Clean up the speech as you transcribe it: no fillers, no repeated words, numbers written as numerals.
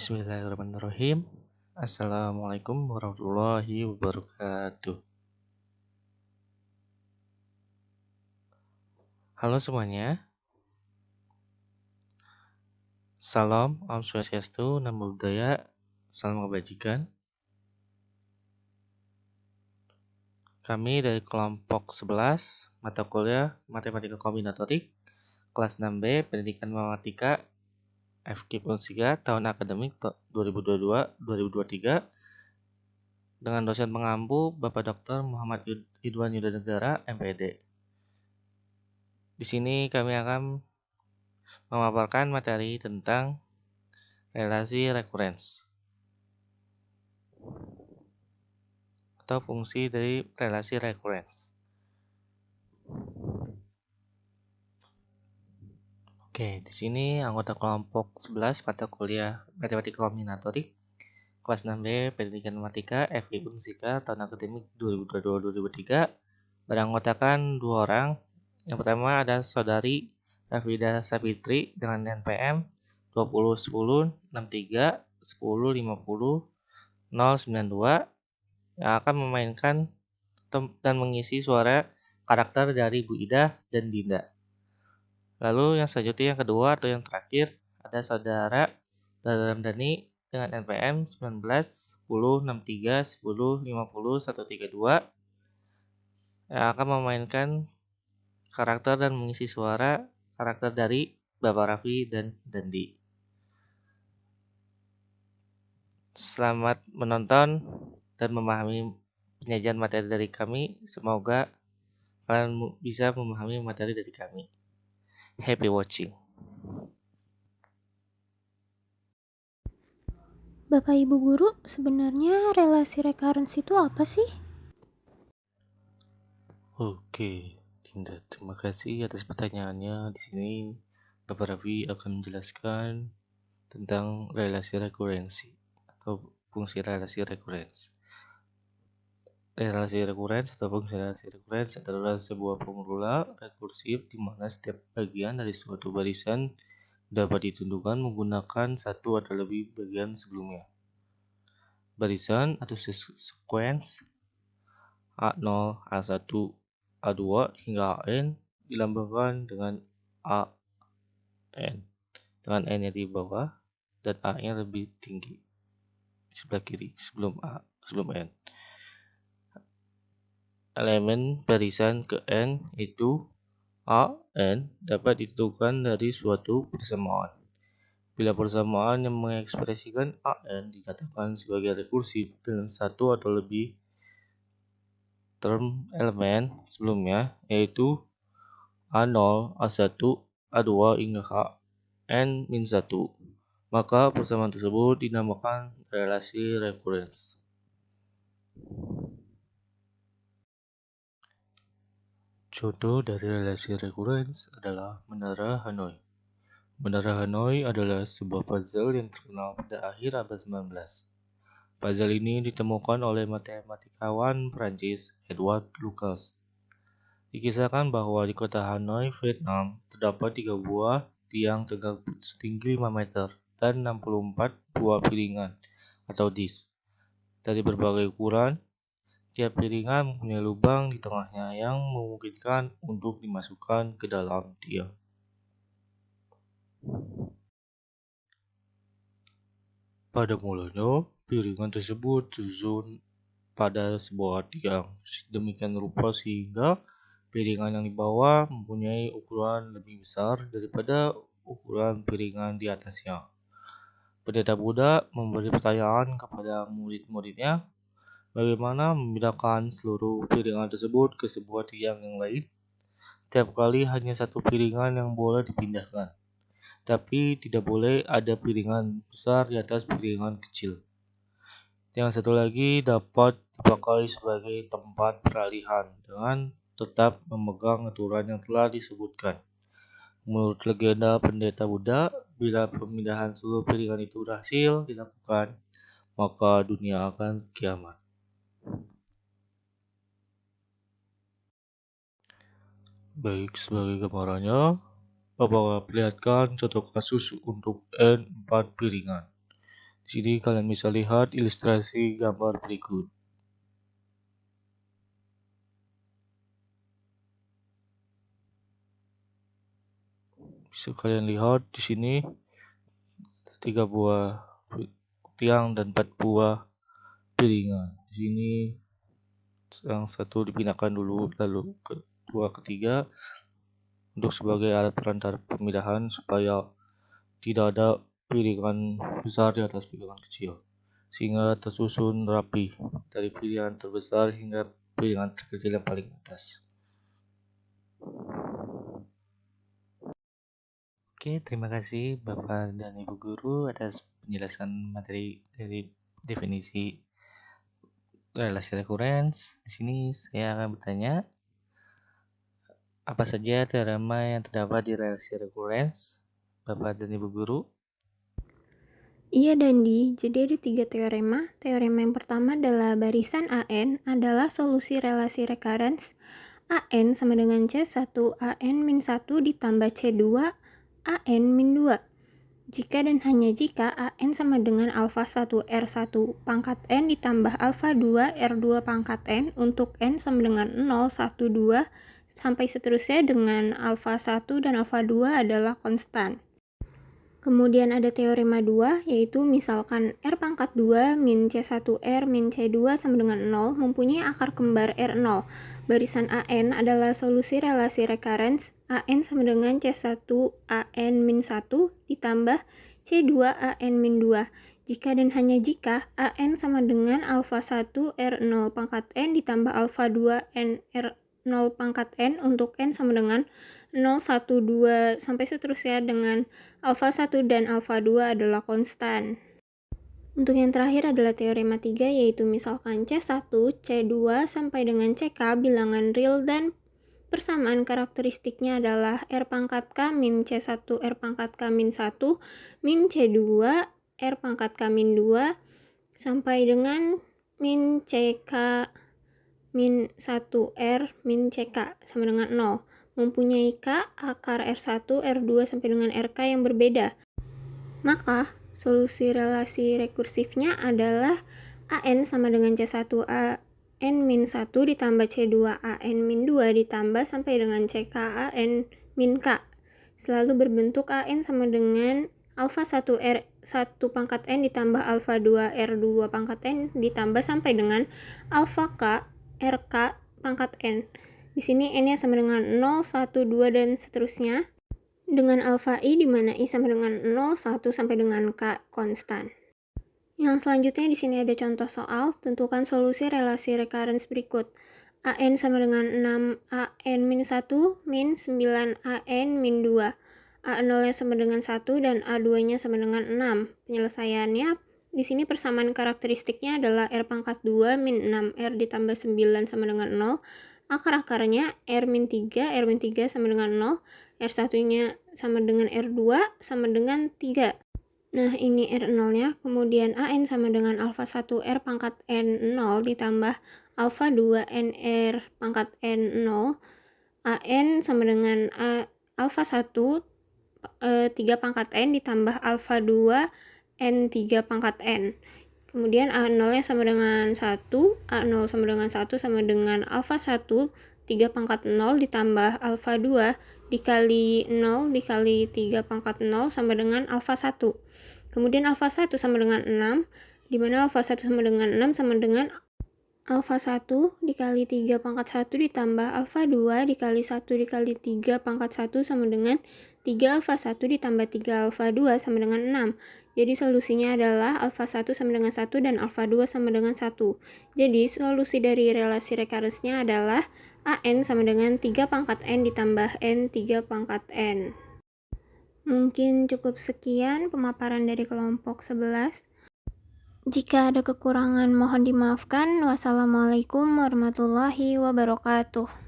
Bismillahirrahmanirrahim. Assalamualaikum warahmatullahi wabarakatuh. Halo semuanya. Salam, Om Swastiastu, Namo Buddhaya, Salam Kebajikan. Kami dari kelompok 11 mata kuliah Matematika Kombinatorik kelas 6B Pendidikan Matematika FKIP Unsika tahun akademik 2022-2023 dengan dosen pengampu Bapak Dr. Muhammad Ridwan Yudanegara, MPD. Di sini kami akan memaparkan materi tentang relasi rekurens atau fungsi dari relasi rekurens. Oke, di sini anggota kelompok 11 mata kuliah Matematika Kombinatorik kelas 6B Pendidikan Matematika FKIP Unsika tahun akademik 2022-2023 beranggotakan 2 orang. Yang pertama ada saudari Rafida Sapitri dengan NPM 2010631050 yang akan memainkan dan mengisi suara karakter dari Bu Ida dan Dinda. Lalu yang selanjutnya yang kedua atau yang terakhir ada saudara Ramdhani dengan NPM 1910631050 yang akan memainkan karakter dan mengisi suara karakter dari Bapak Raffi dan Dandi. Selamat menonton dan memahami penyajian materi dari kami. Semoga kalian bisa memahami materi dari kami. Happy watching. Bapak Ibu Guru, sebenarnya relasi recurrence itu apa sih? Oke, Dinda, terima kasih atas pertanyaannya. Di sini Bapak Raffi akan menjelaskan tentang relasi rekurensi atau fungsi relasi rekurens. Relasi rekurens atau fungsi relasi rekurens adalah sebuah formula rekursif di mana setiap bagian dari suatu barisan dapat ditentukan menggunakan satu atau lebih bagian sebelumnya. Barisan atau sequence A0, A1, A2 hingga AN dilambangkan dengan AN, dengan N-nya di bawah dan A-nya lebih tinggi di sebelah kiri sebelum N. Elemen barisan ke N itu AN dapat ditentukan dari suatu persamaan. Bila persamaan yang mengekspresikan AN dikatakan sebagai rekursif dengan satu atau lebih term elemen sebelumnya, yaitu A0, A1, A2 hingga N-1, maka persamaan tersebut dinamakan relasi rekurens. Contoh dari relasi rekurens adalah Menara Hanoi. Menara Hanoi adalah sebuah puzzle yang terkenal pada akhir abad 19. Puzzle ini ditemukan oleh matematikawan Prancis Edward Lucas. Dikisahkan bahwa di kota Hanoi, Vietnam, terdapat 3 buah tiang tegak setinggi 5 meter dan 64 buah piringan atau disk. Dari berbagai ukuran, tiap piringan mempunyai lubang di tengahnya yang memungkinkan untuk dimasukkan ke dalam tiang. Pada mulanya, piringan tersebut tersusun pada sebuah tiang sedemikian rupa sehingga piringan yang di bawah mempunyai ukuran lebih besar daripada ukuran piringan di atasnya. Pendeta Buddha memberi pertanyaan kepada murid-muridnya, bagaimana membedakan seluruh piringan tersebut ke sebuah tiang yang lain? Tiap kali hanya satu piringan yang boleh dipindahkan, tapi tidak boleh ada piringan besar di atas piringan kecil. Yang satu lagi dapat dipakai sebagai tempat peralihan dengan tetap memegang aturan yang telah disebutkan. Menurut legenda pendeta Buddha, bila pemindahan seluruh piringan itu berhasil dilakukan, maka dunia akan kiamat. Baik, sebagai gambarannya, Bapak perlihatkan contoh kasus untuk N4 piringan. Di sini kalian bisa lihat ilustrasi gambar berikut. Bisa kalian lihat di sini 3 buah tiang dan 4 buah piringan. Di sini yang satu dipindahkan dulu, lalu kedua, ketiga untuk sebagai alat perantara pemindahan supaya tidak ada piringan besar di atas piringan kecil, sehingga tersusun rapi dari piringan terbesar hingga piringan terkecil yang paling atas. Oke, terima kasih Bapak dan Ibu Guru atas penjelasan materi dari definisi relasi rekurens. Di sini saya akan bertanya, apa saja teorema yang terdapat di relasi rekurens, Bapak dan Ibu Guru? Iya Dandi, jadi ada 3 teorema. Teorema yang pertama adalah barisan AN adalah solusi relasi rekurens AN sama dengan C1 AN-1 ditambah C2 AN-2. Jika dan hanya jika AN sama dengan alfa 1 R1 pangkat N ditambah alfa 2 R2 pangkat N untuk N sama dengan 0, 1, 2 sampai seterusnya dengan alfa 1 dan alfa 2 adalah konstan. Kemudian ada teorema 2, yaitu misalkan R pangkat 2 min C1R min C2 sama dengan 0 mempunyai akar kembar R0. Barisan AN adalah solusi relasi rekurens AN sama dengan C1 AN min 1 ditambah C2 AN min 2. Jika dan hanya jika AN sama dengan alfa 1 R0 pangkat N ditambah alfa 2 N R0 pangkat N untuk N sama dengan 0, 1, 2 sampai seterusnya dengan alfa 1 dan alfa 2 adalah konstan. Untuk yang terakhir adalah teorema 3, yaitu misalkan C1, C2 sampai dengan CK bilangan real dan persamaan karakteristiknya adalah R pangkat K min C1 R pangkat K min 1 min C2 R pangkat K min 2 sampai dengan min CK min 1 R min CK sama dengan 0. Mempunyai K akar R1, R2 sampai dengan RK yang berbeda. Maka solusi relasi rekursifnya adalah AN sama dengan C1 AN-1 ditambah C2 AN-2 ditambah sampai dengan CK AN-K. Selalu berbentuk AN sama dengan alfa 1 R1 pangkat N ditambah alfa 2 R2 pangkat N ditambah sampai dengan alfa K RK pangkat N. Di sini N-nya sama dengan 0, 1, 2, dan seterusnya. Dengan alfa I, di mana I sama dengan 0, 1, sampai dengan K konstan. Yang selanjutnya di sini ada contoh soal. Tentukan solusi relasi rekurens berikut. AN sama dengan 6 AN min 1 min 9 AN min 2. A0-nya sama dengan 1 dan A2-nya sama dengan 6. Penyelesaiannya di sini persamaan karakteristiknya adalah R pangkat 2 min 6R ditambah 9 sama dengan 0. Akar-akarnya R min 3 sama dengan 0. R1-nya sama dengan R2 sama dengan 3. Nah, ini R0-nya. Kemudian AN sama dengan alfa 1 R pangkat N0 ditambah alfa 2 NR pangkat N0. AN sama dengan alfa 1 3 pangkat N ditambah alfa 2 N3 pangkat N. Kemudian A0-nya sama dengan 1, A0 sama dengan 1 sama dengan alfa 1, 3 pangkat 0 ditambah alfa 2 dikali 0 dikali 3 pangkat 0 sama dengan alfa 1. Kemudian alfa 1 sama dengan 6, di mana alfa 1 sama dengan 6 sama dengan alfa 1 dikali 3 pangkat 1 ditambah alfa 2 dikali 1 dikali 3 pangkat 1 sama dengan 3 alfa 1 ditambah 3 alfa 2 sama dengan 6. Jadi solusinya adalah alfa 1 sama dengan 1 dan alfa 2 sama dengan 1. Jadi solusi dari relasi rekurensnya adalah AN sama dengan 3 pangkat N ditambah N 3 pangkat N. Mungkin cukup sekian pemaparan dari kelompok 11. Jika ada kekurangan mohon dimaafkan. Wassalamualaikum warahmatullahi wabarakatuh.